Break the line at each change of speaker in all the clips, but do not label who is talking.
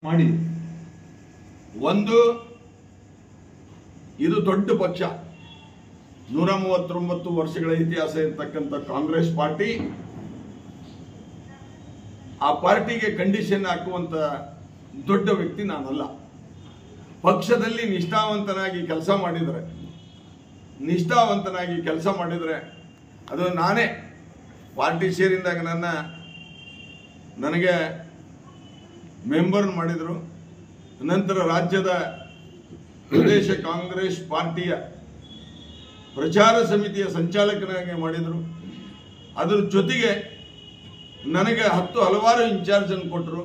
ಮಾಡಿ
ಒಂದು ಇದು ದೊಡ್ಡ ಪಕ್ಷ 139 ವರ್ಷಗಳ ಇತಿಹಾಸ ಇರತಕ್ಕಂತ ಕಾಂಗ್ರೆಸ್ ಪಾರ್ಟಿ ಆ ಪಾರ್ಟಿಗೆ ಕಂಡೀಷನ್ ಹಾಕುವಂತ ದೊಡ್ಡ ವ್ಯಕ್ತಿ ನಾನಲ್ಲ. ಪಕ್ಷದಲ್ಲಿ ನಿಷ್ಠಾವಂತನಾಗಿ ಕೆಲಸ ಮಾಡಿದ್ರೆ ಅದು ನಾನೇ ಪಾರ್ಟಿ ಸೇರಿದಾಗ ನನಗೆ ಮೆಂಬರ್ ಮಾಡಿದ್ರು. ನಂತರ ರಾಜ್ಯದ ಪ್ರದೇಶ ಕಾಂಗ್ರೆಸ್ ಪಾರ್ಟಿಯ ಪ್ರಚಾರ ಸಮಿತಿಯ ಸಂಚಾಲಕನಾಗಿ ಮಾಡಿದರು. ಅದರ ಜೊತೆಗೆ ನನಗೆ ಹಲವಾರು ಇನ್ಚಾರ್ಜ್ ಅನ್ನು ಕೊಟ್ಟರು.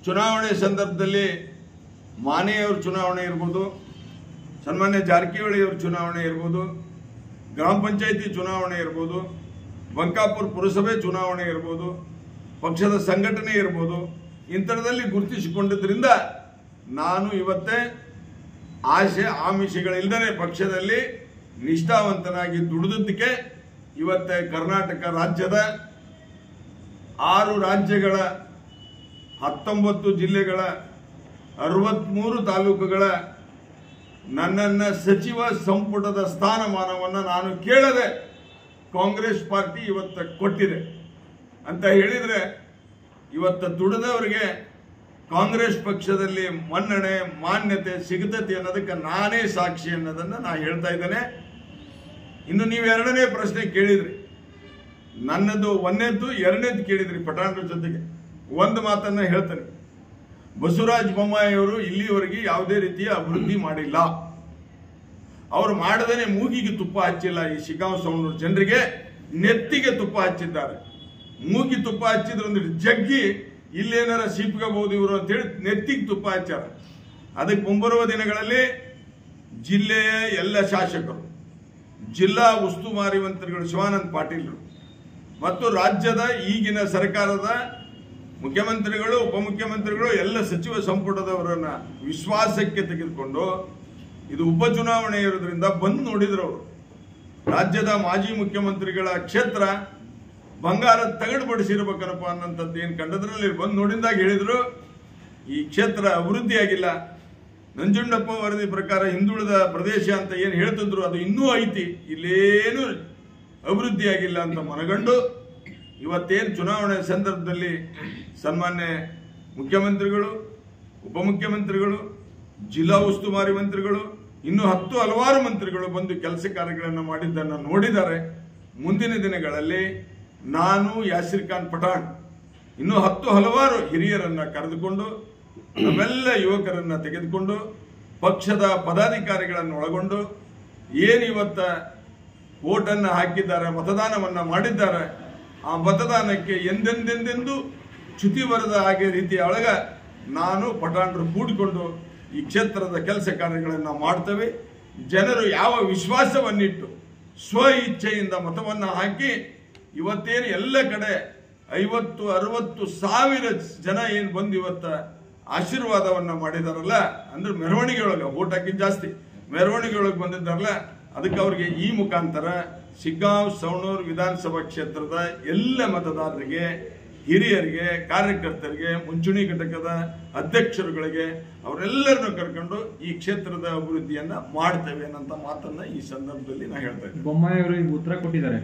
ಚುನಾವಣೆ ಸಂದರ್ಭದಲ್ಲಿ ಮಾನೆಯವರ ಚುನಾವಣೆ ಇರ್ಬೋದು, ಸನ್ಮಾನ್ಯ ಜಾರಕಿಹೊಳಿಯವರ ಚುನಾವಣೆ ಇರ್ಬೋದು, ಗ್ರಾಮ ಪಂಚಾಯಿತಿ ಚುನಾವಣೆ ಇರ್ಬೋದು, ಬಂಕಾಪುರ ಪುರಸಭೆ ಚುನಾವಣೆ ಇರ್ಬೋದು, ಪಕ್ಷದ ಸಂಘಟನೆ ಇರ್ಬೋದು, ಇಂಥದ್ರಲ್ಲಿ ಗುರುತಿಸಿಕೊಂಡಿದ್ದರಿಂದ ನಾನು ಇವತ್ತೇ ಆಸೆ ಆಮಿಷಗಳಿಲ್ಲದೆ ಪಕ್ಷದಲ್ಲಿ ನಿಷ್ಠಾವಂತನಾಗಿ ದುಡಿದಕ್ಕೆ ಇವತ್ತೇ ಕರ್ನಾಟಕ ರಾಜ್ಯದ 6 ರಾಜ್ಯಗಳ 19 ಜಿಲ್ಲೆಗಳ 63 ತಾಲೂಕುಗಳ ನನ್ನನ್ನ ಸಚಿವ ಸಂಪುಟದ ಸ್ಥಾನಮಾನವನ್ನು ನಾನು ಕೇಳದೆ ಕಾಂಗ್ರೆಸ್ ಪಾರ್ಟಿ ಇವತ್ತು ಕೊಟ್ಟಿದೆ ಅಂತ ಹೇಳಿದ್ರೆ ಇವತ್ತು ದುಡಿದವರಿಗೆ ಕಾಂಗ್ರೆಸ್ ಪಕ್ಷದಲ್ಲಿ ಮನ್ನಣೆ ಮಾನ್ಯತೆ ಸಿಗತೈತಿ ಅನ್ನೋದಕ್ಕೆ ನಾನೇ ಸಾಕ್ಷಿ ಅನ್ನೋದನ್ನ ನಾನು ಹೇಳ್ತಾ ಇದ್ದೇನೆ. ಇನ್ನು ನೀವು ಎರಡನೇ ಪ್ರಶ್ನೆ ಕೇಳಿದ್ರಿ, ನನ್ನದು ಒಂದನೇದ್ದು ಎರಡನೇದ್ದು ಕೇಳಿದ್ರಿ. ಪಠಾಣರ ಜೊತೆಗೆ ಒಂದು ಮಾತನ್ನ ಹೇಳ್ತೇನೆ, ಬಸವರಾಜ ಬೊಮ್ಮಾಯಿ ಅವರು ಇಲ್ಲಿವರೆಗೆ ಯಾವುದೇ ರೀತಿಯ ಅಭಿವೃದ್ಧಿ ಮಾಡಿಲ್ಲ. ಅವರು ಮಾಡದೇನೆ ಮೂಗಿಗೆ ತುಪ್ಪ ಹಚ್ಚಿಲ್ಲ. ಈ ಶಿಗ್ಗಾಂವ್ ಸವಣೂರು ಜನರಿಗೆ ನೆತ್ತಿಗೆ ತುಪ್ಪ ಹಚ್ಚಿದ್ದಾರೆ. ಮೂಗಿ ತುಪ್ಪ ಹಚ್ಚಿದ್ರೆ ಒಂದು ಜಗ್ಗಿ ಇಲ್ಲೇನಾರ ಸಿಪ್ಕೋಬಹುದು ಇವರು ಅಂತೇಳಿ ನೆತ್ತಿಗೆ ತುಪ್ಪ ಹಚ್ಚಾರ. ಅದಕ್ಕೆ ಮುಂಬರುವ ದಿನಗಳಲ್ಲಿ ಜಿಲ್ಲೆಯ ಎಲ್ಲ ಶಾಸಕರು, ಜಿಲ್ಲಾ ಉಸ್ತುವಾರಿ ಮಂತ್ರಿಗಳು ಶಿವಾನಂದ ಪಾಟೀಲ್ ಮತ್ತು ರಾಜ್ಯದ ಈಗಿನ ಸರ್ಕಾರದ ಮುಖ್ಯಮಂತ್ರಿಗಳು, ಉಪಮುಖ್ಯಮಂತ್ರಿಗಳು, ಎಲ್ಲ ಸಚಿವ ಸಂಪುಟದವರನ್ನ ವಿಶ್ವಾಸಕ್ಕೆ ತೆಗೆದುಕೊಂಡು, ಇದು ಉಪಚುನಾವಣೆ ಇರೋದ್ರಿಂದ ಬಂದು ನೋಡಿದ್ರು ಅವರು. ರಾಜ್ಯದ ಮಾಜಿ ಮುಖ್ಯಮಂತ್ರಿಗಳ ಕ್ಷೇತ್ರ ಬಂಗಾರ ತಗಡು ಬಡಿಸಿರ್ಬೇಕನಪ್ಪ ಅನ್ನೋಂಥದ್ದು ಏನು ಕಂಡದ್ರಲ್ಲಿ ಬಂದು ನೋಡಿದಾಗ ಹೇಳಿದ್ರು, ಈ ಕ್ಷೇತ್ರ ಅಭಿವೃದ್ಧಿ ಆಗಿಲ್ಲ. ನಂಜುಂಡಪ್ಪ ವರದಿ ಪ್ರಕಾರ ಹಿಂದುಳಿದ ಪ್ರದೇಶ ಅಂತ ಏನು ಹೇಳ್ತಿದ್ರು ಅದು ಇನ್ನೂ ಐತಿ, ಇಲ್ಲೇನು ಅಭಿವೃದ್ಧಿ ಆಗಿಲ್ಲ ಅಂತ ಮನಗಂಡು ಇವತ್ತೇನು ಚುನಾವಣೆ ಸಂದರ್ಭದಲ್ಲಿ ಸನ್ಮಾನ್ಯ ಮುಖ್ಯಮಂತ್ರಿಗಳು, ಉಪಮುಖ್ಯಮಂತ್ರಿಗಳು, ಜಿಲ್ಲಾ ಉಸ್ತುವಾರಿ ಮಂತ್ರಿಗಳು, ಇನ್ನೂ ಹಲವಾರು ಮಂತ್ರಿಗಳು ಬಂದು ಕೆಲಸ ಕಾರ್ಯಗಳನ್ನು ಮಾಡಿದ್ದನ್ನು ನೋಡಿದ್ದಾರೆ. ಮುಂದಿನ ದಿನಗಳಲ್ಲಿ ನಾನು ಯಾಸಿರ್ ಖಾನ್ ಪಠಾಣ್ ಇನ್ನೂ ಹಲವಾರು ಹಿರಿಯರನ್ನ ಕರೆದುಕೊಂಡು, ನಮ್ಮೆಲ್ಲ ಯುವಕರನ್ನ ತೆಗೆದುಕೊಂಡು, ಪಕ್ಷದ ಪದಾಧಿಕಾರಿಗಳನ್ನು ಒಳಗೊಂಡು ಏನಿವತ್ತ ವೋಟನ್ನು ಹಾಕಿದ್ದಾರೆ, ಮತದಾನವನ್ನ ಮಾಡಿದ್ದಾರೆ, ಆ ಮತದಾನಕ್ಕೆ ಎಂದೆಂದೆಂದೆಂದು ಚ್ಯುತಿ ಬರದ ಹಾಗೆ ರೀತಿಯ ಒಳಗ ನಾನು ಪಠಾಣರು ಕೂಡಿಕೊಂಡು ಈ ಕ್ಷೇತ್ರದ ಕೆಲಸ ಕಾರ್ಯಗಳನ್ನು ಮಾಡ್ತೇವೆ. ಜನರು ಯಾವ ವಿಶ್ವಾಸವನ್ನಿಟ್ಟು ಸ್ವ ಇಚ್ಛೆಯಿಂದ ಮತವನ್ನ ಹಾಕಿ ಇವತ್ತೇನು ಎಲ್ಲ ಕಡೆ 50-60 ಸಾವಿರ ಜನ ಏನು ಬಂದು ಇವತ್ತ ಆಶೀರ್ವಾದವನ್ನ ಮಾಡಿದಾರಲ್ಲ, ಅಂದ್ರೆ ಮೆರವಣಿಗೆ ಒಳಗೆ ವೋಟ್ ಹಾಕಿದ್ ಜಾಸ್ತಿ ಮೆರವಣಿಗೆ ಒಳಗೆ ಬಂದಿದ್ದಾರಲ್ಲ, ಅದಕ್ಕೆ ಅವರಿಗೆ ಈ ಮುಖಾಂತರ ಶಿಗ್ಗಾಂವ್ ಸವಣೂರು ವಿಧಾನಸಭಾ ಕ್ಷೇತ್ರದ ಎಲ್ಲ ಮತದಾರರಿಗೆ, ಹಿರಿಯರಿಗೆ, ಕಾರ್ಯಕರ್ತರಿಗೆ, ಮುಂಚೂಣಿ ಘಟಕದ ಅಧ್ಯಕ್ಷರುಗಳಿಗೆ ಅವರೆಲ್ಲರನ್ನು ಕರ್ಕೊಂಡು ಈ ಕ್ಷೇತ್ರದ ಅಭಿವೃದ್ಧಿಯನ್ನ ಮಾಡ್ತೇವೆ ಅನ್ನೋ ಮಾತನ್ನ ಈ ಸಂದರ್ಭದಲ್ಲಿ ನಾ ಹೇಳ್ತಾ ಇದ್ದೀನಿ.
ಬೊಮ್ಮಾಯಿ ಅವರು ಉತ್ತರ ಕೊಟ್ಟಿದ್ದಾರೆ.